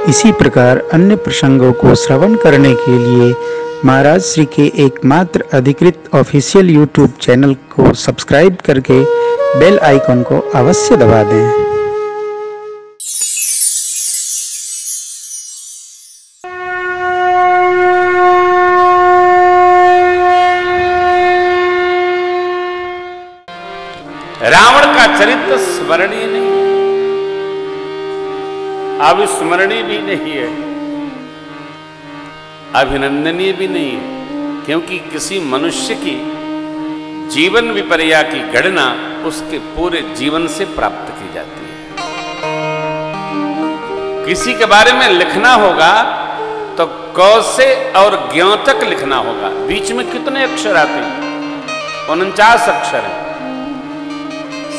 इसी प्रकार अन्य प्रसंगों को श्रवण करने के लिए महाराज श्री के एकमात्र अधिकृत ऑफिशियल यूट्यूब चैनल को सब्सक्राइब करके बेल आइकन को अवश्य दबा दें। रावण का चरित्र स्मरणीय नहीं है, अविस्मरणीय भी नहीं है, अभिनंदनीय भी नहीं है, क्योंकि किसी मनुष्य की जीवन विपर्या की गणना उसके पूरे जीवन से प्राप्त की जाती है। किसी के बारे में लिखना होगा तो क से और ज्ञ तक लिखना होगा। बीच में कितने अक्षर आते हैं? 49 अक्षर हैं।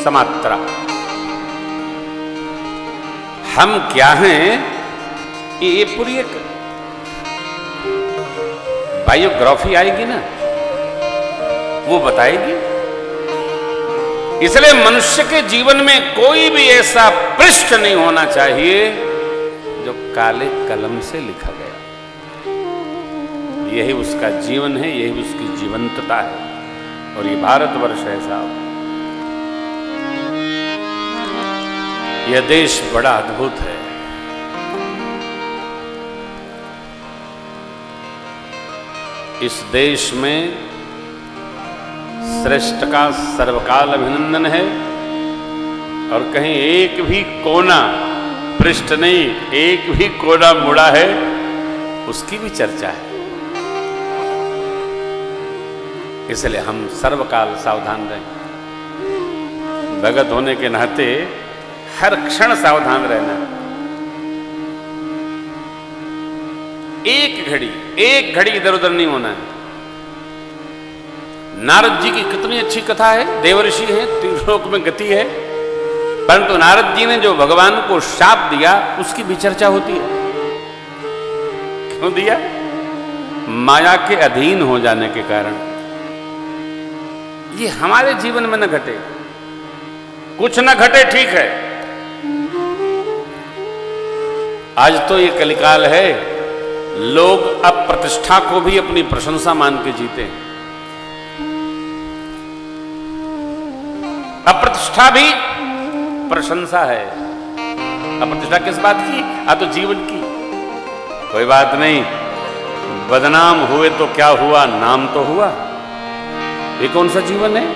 समात्रा। हम क्या हैं, ये पूरी एक बायोग्राफी आएगी ना, वो बताएगी। इसलिए मनुष्य के जीवन में कोई भी ऐसा पृष्ठ नहीं होना चाहिए जो काले कलम से लिखा गया। यही उसका जीवन है, यही उसकी जीवंतता है। और ये भारतवर्ष है साहब, यह देश बड़ा अद्भुत है। इस देश में श्रेष्ठ का सर्वकाल अभिनंदन है, और कहीं एक भी कोना पृष्ठ नहीं, एक भी कोना मुड़ा है, उसकी भी चर्चा है। इसलिए हम सर्वकाल सावधान रहें। भगत होने के नाते हर क्षण सावधान रहना। एक घड़ी इधर उधर नहीं होना है। नारद जी की कितनी अच्छी कथा है। देवर्षि हैं, त्रिलोक में गति है, परंतु नारद जी ने जो भगवान को शाप दिया उसकी भी चर्चा होती है। क्यों दिया? माया के अधीन हो जाने के कारण। ये हमारे जीवन में न घटे, कुछ न घटे, ठीक है। आज तो ये कलिकाल है, लोग अब प्रतिष्ठा को भी अपनी प्रशंसा मान के जीते हैं। अप्रतिष्ठा भी प्रशंसा है। अप्रतिष्ठा किस बात की? तो जीवन की। कोई बात नहीं, बदनाम हुए तो क्या हुआ, नाम तो हुआ। ये कौन सा जीवन है?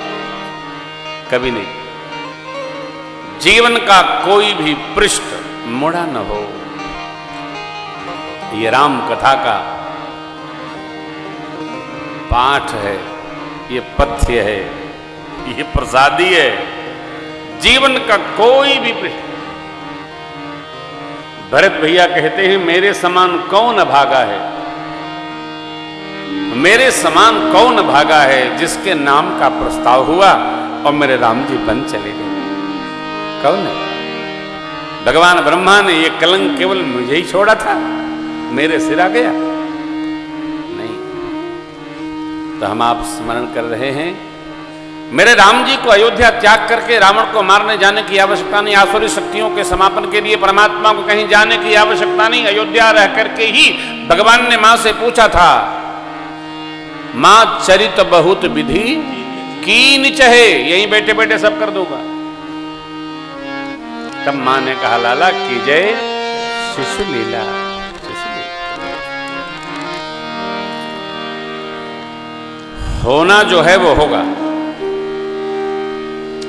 कभी नहीं। जीवन का कोई भी पृष्ठ मुड़ा न हो। ये राम कथा का पाठ है, ये पथ्य है, ये प्रसादी है। जीवन का कोई भी भरत भैया कहते हैं, मेरे समान कौन अभागा है, मेरे समान कौन भागा है, जिसके नाम का प्रस्ताव हुआ और मेरे राम जी बन चले गए। कौन है? भगवान ब्रह्मा ने ये कलंक केवल मुझे ही छोड़ा था, मेरे सिर आ गया? नहीं। तो हम आप स्मरण कर रहे हैं, मेरे राम जी को अयोध्या त्याग करके रावण को मारने जाने की आवश्यकता नहीं। आसुरी शक्तियों के समापन के लिए परमात्मा को कहीं जाने की आवश्यकता नहीं। अयोध्या रह करके ही भगवान ने मां से पूछा था, मां चरित बहुत विधि कीन चहे, यहीं बैठे बैठे सब कर दूंगा। तब मां ने कहा, लाला की जय शिशु लीला। होना जो है वो होगा,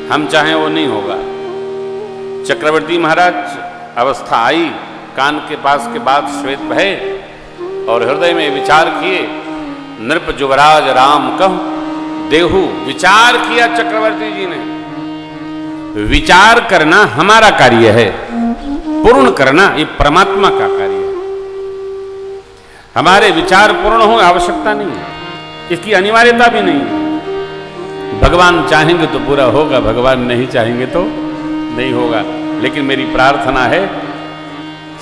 हम चाहें वो नहीं होगा। चक्रवर्ती महाराज अवस्था आई, कान के पास के बाद श्वेत भय, और हृदय में विचार किए, नृप जुवराज राम कहूं देहु। विचार किया चक्रवर्ती जी ने। विचार करना हमारा कार्य है, पूर्ण करना ये परमात्मा का कार्य है। हमारे विचार पूर्ण हो आवश्यकता नहीं है, इसकी अनिवार्यता भी नहीं है। भगवान चाहेंगे तो पूरा होगा, भगवान नहीं चाहेंगे तो नहीं होगा। लेकिन मेरी प्रार्थना है,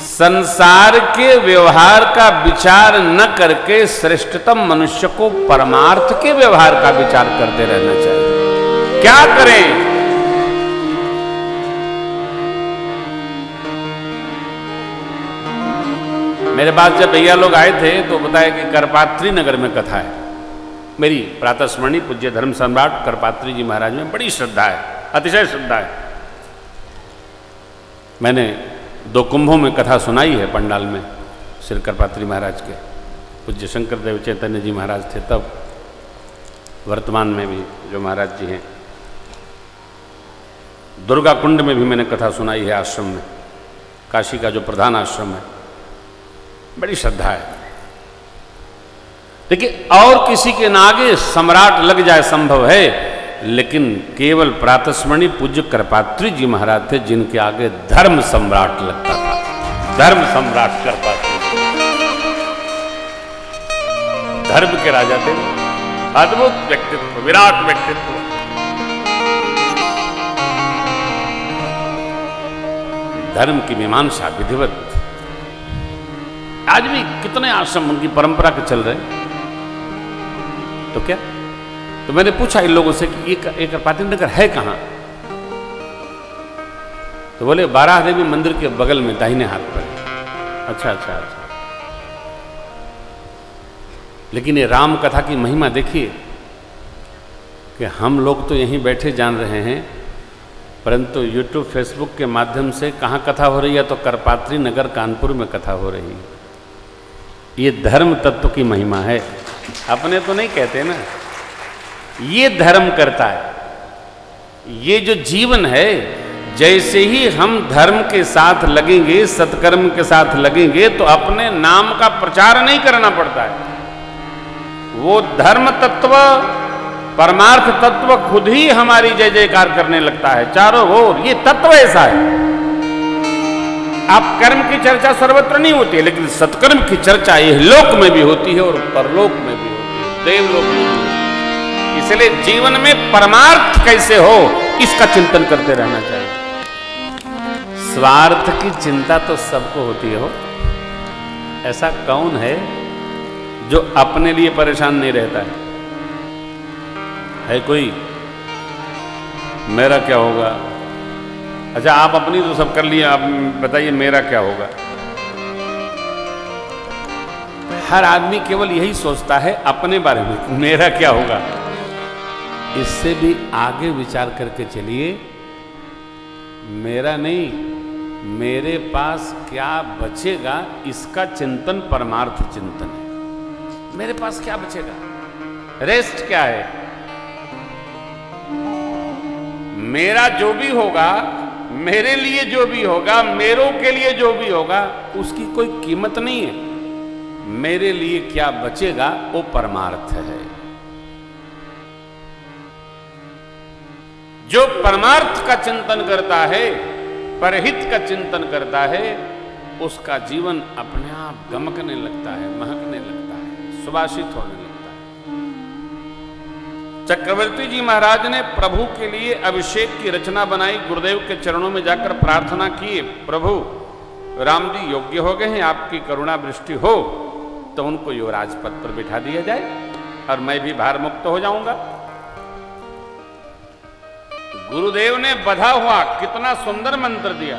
संसार के व्यवहार का विचार न करके श्रेष्ठतम मनुष्य को परमार्थ के व्यवहार का विचार करते रहना चाहिए। क्या करें? मेरे पास जब भैया लोग आए थे तो बताया कि करपात्री नगर में कथा है। मेरी प्रातः स्मरणीय पूज्य धर्म सम्राट करपात्री जी महाराज में बड़ी श्रद्धा है, अतिशय श्रद्धा है। मैंने 2 कुंभों में कथा सुनाई है पंडाल में श्री करपात्री महाराज के। पूज्य शंकर देव चैतन्य जी महाराज थे तब, वर्तमान में भी जो महाराज जी हैं। दुर्गा कुंड में भी मैंने कथा सुनाई है आश्रम में, काशी का जो प्रधान आश्रम है। बड़ी श्रद्धा है। देखिए, और किसी के नागे सम्राट लग जाए संभव है, लेकिन केवल प्रातस्मरणीय पूज्य करपात्री जी महाराज थे जिनके आगे धर्म सम्राट लगता था। धर्म सम्राट करपात्री, धर्म के राजा थे। अद्भुत व्यक्तित्व, विराट व्यक्तित्व। धर्म की मीमांसा विधिवत। आज भी कितने आश्रम उनकी परंपरा के चल रहे हैं। तो क्या, तो मैंने पूछा इन लोगों से कि ये करपात्री नगर है कहां? तो बोले 12 देवी मंदिर के बगल में दाहिने हाथ पर। अच्छा अच्छा अच्छा। लेकिन ये राम कथा की महिमा देखिए कि हम लोग तो यहीं बैठे जान रहे हैं, परंतु YouTube फेसबुक के माध्यम से कहाँ कथा हो रही है? तो करपात्री नगर कानपुर में कथा हो रही है। ये धर्म तत्व की महिमा है। अपने तो नहीं कहते ना, ये धर्म करता है। ये जो जीवन है, जैसे ही हम धर्म के साथ लगेंगे, सत्कर्म के साथ लगेंगे, तो अपने नाम का प्रचार नहीं करना पड़ता है। वो धर्म तत्व, परमार्थ तत्व खुद ही हमारी जय जयकार करने लगता है चारों ओर। ये तत्व ऐसा है। आप कर्म की चर्चा सर्वत्र नहीं होती है, लेकिन सत्कर्म की चर्चा यह लोक में भी होती है और परलोक में भी होती है, देवलोक में भी होती है। इसलिए जीवन में परमार्थ कैसे हो, इसका चिंतन करते रहना चाहिए। स्वार्थ की चिंता तो सबको होती है हो। ऐसा कौन है जो अपने लिए परेशान नहीं रहता है कोई? मेरा क्या होगा? अच्छा, आप अपनी तो सब कर लिए, आप बताइए मेरा क्या होगा? हर आदमी केवल यही सोचता है अपने बारे में, मेरा क्या होगा। इससे भी आगे विचार करके चलिए। मेरा नहीं, मेरे पास क्या बचेगा, इसका चिंतन परमार्थ चिंतन है। मेरे पास क्या बचेगा, रेस्ट क्या है? मेरा जो भी होगा, मेरे लिए जो भी होगा, मेरों के लिए जो भी होगा, उसकी कोई कीमत नहीं है। मेरे लिए क्या बचेगा वो परमार्थ है। जो परमार्थ का चिंतन करता है, परहित का चिंतन करता है, उसका जीवन अपने आप गमकने लगता है, महकने लगता है, सुभाषित होने लगता है। चक्रवर्ती जी महाराज ने प्रभु के लिए अभिषेक की रचना बनाई। गुरुदेव के चरणों में जाकर प्रार्थना की, प्रभु राम जी योग्य हो गए हैं, आपकी करुणा वृष्टि हो तो उनको युवराज पद पर बिठा दिया जाए और मैं भी भार मुक्त हो जाऊंगा। गुरुदेव ने बधा हुआ कितना सुंदर मंत्र दिया,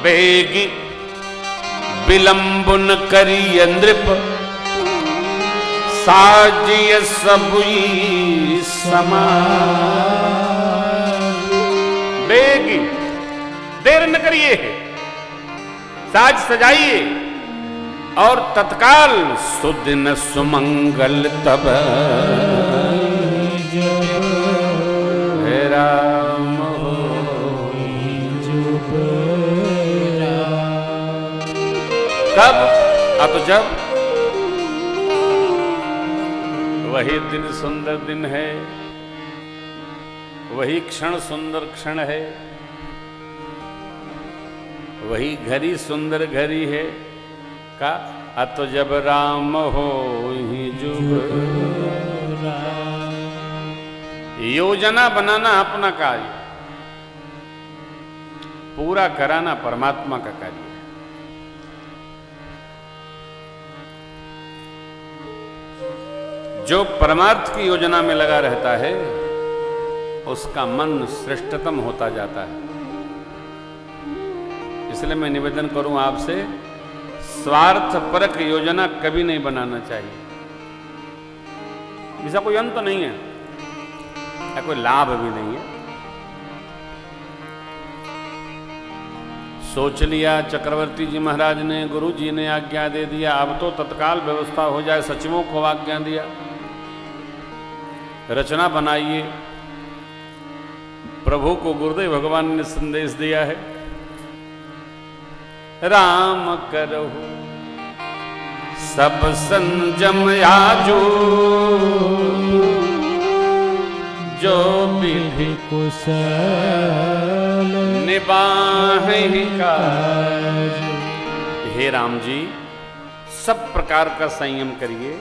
बेगी विलंबन करी नृप साजिय सबुई समान। बेगी, देर न करिए, साज सजाइए और तत्काल सुदिन सुमंगल तब हे राम कब? अब जब वही दिन सुंदर दिन है, वही क्षण सुंदर क्षण है, वही घड़ी सुंदर घड़ी है का। अत जब राम हो ही जुग। योजना बनाना अपना कार्य, पूरा कराना परमात्मा का कार्य है। जो परमार्थ की योजना में लगा रहता है, उसका मन श्रेष्ठतम होता जाता है। इसलिए मैं निवेदन करूं आपसे, स्वार्थ परक योजना कभी नहीं बनाना चाहिए। इसका कोई अंत नहीं है, या कोई लाभ भी नहीं है। सोच लिया चक्रवर्ती जी महाराज ने, गुरु जी ने आज्ञा दे दिया, अब तो तत्काल व्यवस्था हो जाए, सचिवों को आज्ञा दिया, रचना बनाइए। प्रभु को गुरुदेव भगवान ने संदेश दिया है, राम करहु सब संजम आजो, जो विधि कुशल निबाहि काज। हे राम जी, सब प्रकार का संयम करिए।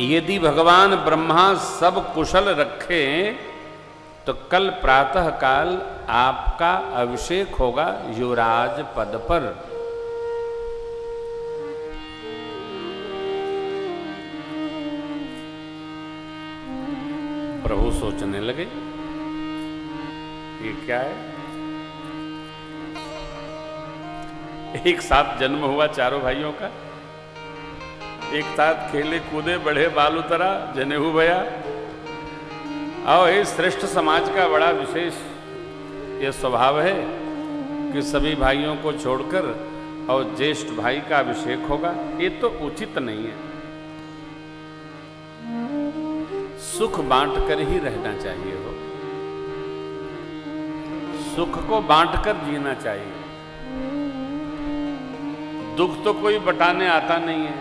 यदि भगवान ब्रह्मा सब कुशल रखे तो कल प्रातः काल आपका अभिषेक होगा युवराज पद पर। प्रभु सोचने लगे ये क्या है। एक साथ जन्म हुआ चारों भाइयों का, एक साथ खेले कूदे बढ़े बाल उतरा जनेऊ भया। और इस श्रेष्ठ समाज का बड़ा विशेष ये स्वभाव है कि सभी भाइयों को छोड़कर और ज्येष्ठ भाई का अभिषेक होगा। ये तो उचित नहीं है। सुख बांट कर ही रहना चाहिए हो, सुख को बांट कर जीना चाहिए। दुख तो कोई बटाने आता नहीं है,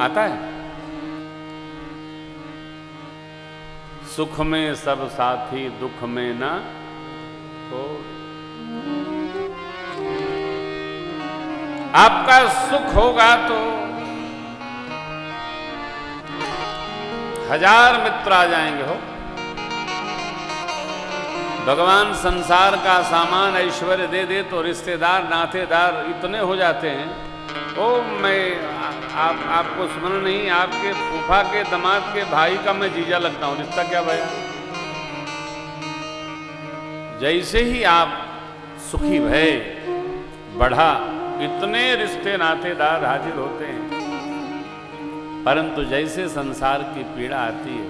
आता है? सुख में सब साथी, दुख में ना कोई। आपका सुख होगा तो 1000 मित्र आ जाएंगे हो। भगवान संसार का सामान ऐश्वर्य दे दे तो रिश्तेदार नातेदार इतने हो जाते हैं। ओ मैं आपको स्मरण नहीं, आपके फूफा के दामाद के भाई का मैं जीजा लगता हूं, रिश्ता क्या भया। जैसे ही आप सुखी भय बढ़ा, इतने रिश्ते नातेदार हाजिर होते हैं। परंतु जैसे संसार की पीड़ा आती है,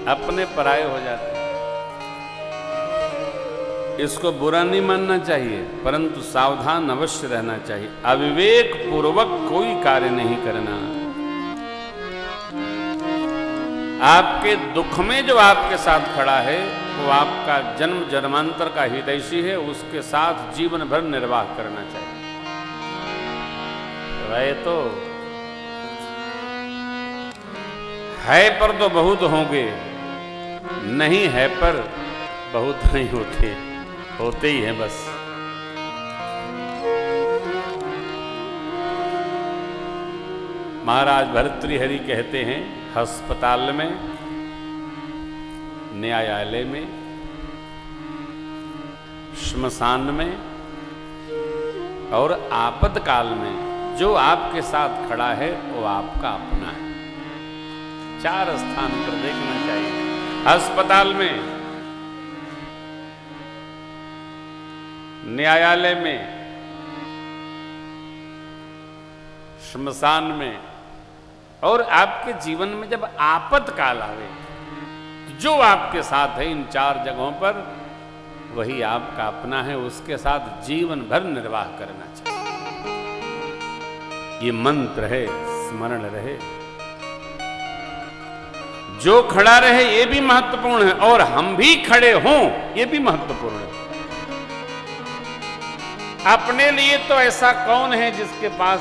अपने पराये हो जाते हैं। इसको बुरा नहीं मानना चाहिए, परंतु सावधान अवश्य रहना चाहिए। अविवेक पूर्वक कोई कार्य नहीं करना। आपके दुख में जो आपके साथ खड़ा है वो आपका जन्म जन्मांतर का हितैषी है, उसके साथ जीवन भर निर्वाह करना चाहिए। वह तो है पर तो बहुत होंगे, नहीं है पर बहुत नहीं होते, होते ही हैं बस। महाराज भर्तृहरि कहते हैं, अस्पताल में, न्यायालय में, श्मशान में और आपातकाल में जो आपके साथ खड़ा है वो आपका अपना है। 4 स्थान पर देखना चाहिए। अस्पताल में, न्यायालय में, श्मशान में और आपके जीवन में जब आपातकाल आवे तो जो आपके साथ है इन 4 जगहों पर वही आपका अपना है। उसके साथ जीवन भर निर्वाह करना चाहिए। ये मंत्र है, स्मरण रहे। जो खड़ा रहे ये भी महत्वपूर्ण है और हम भी खड़े हों ये भी महत्वपूर्ण है। अपने लिए तो ऐसा कौन है जिसके पास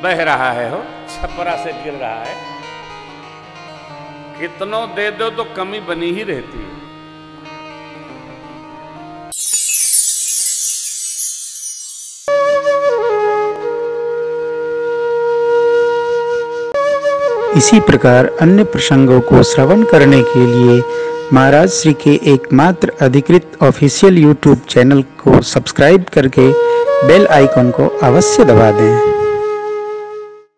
बह रहा है हो, छपरा से गिर रहा है। कितनों दे दो तो कमी बनी ही रहती है। इसी प्रकार अन्य प्रसंगों को श्रवण करने के लिए महाराज श्री के एकमात्र अधिकृत ऑफिशियल YouTube चैनल को सब्सक्राइब करके बेल आइकन को अवश्य दबा दें।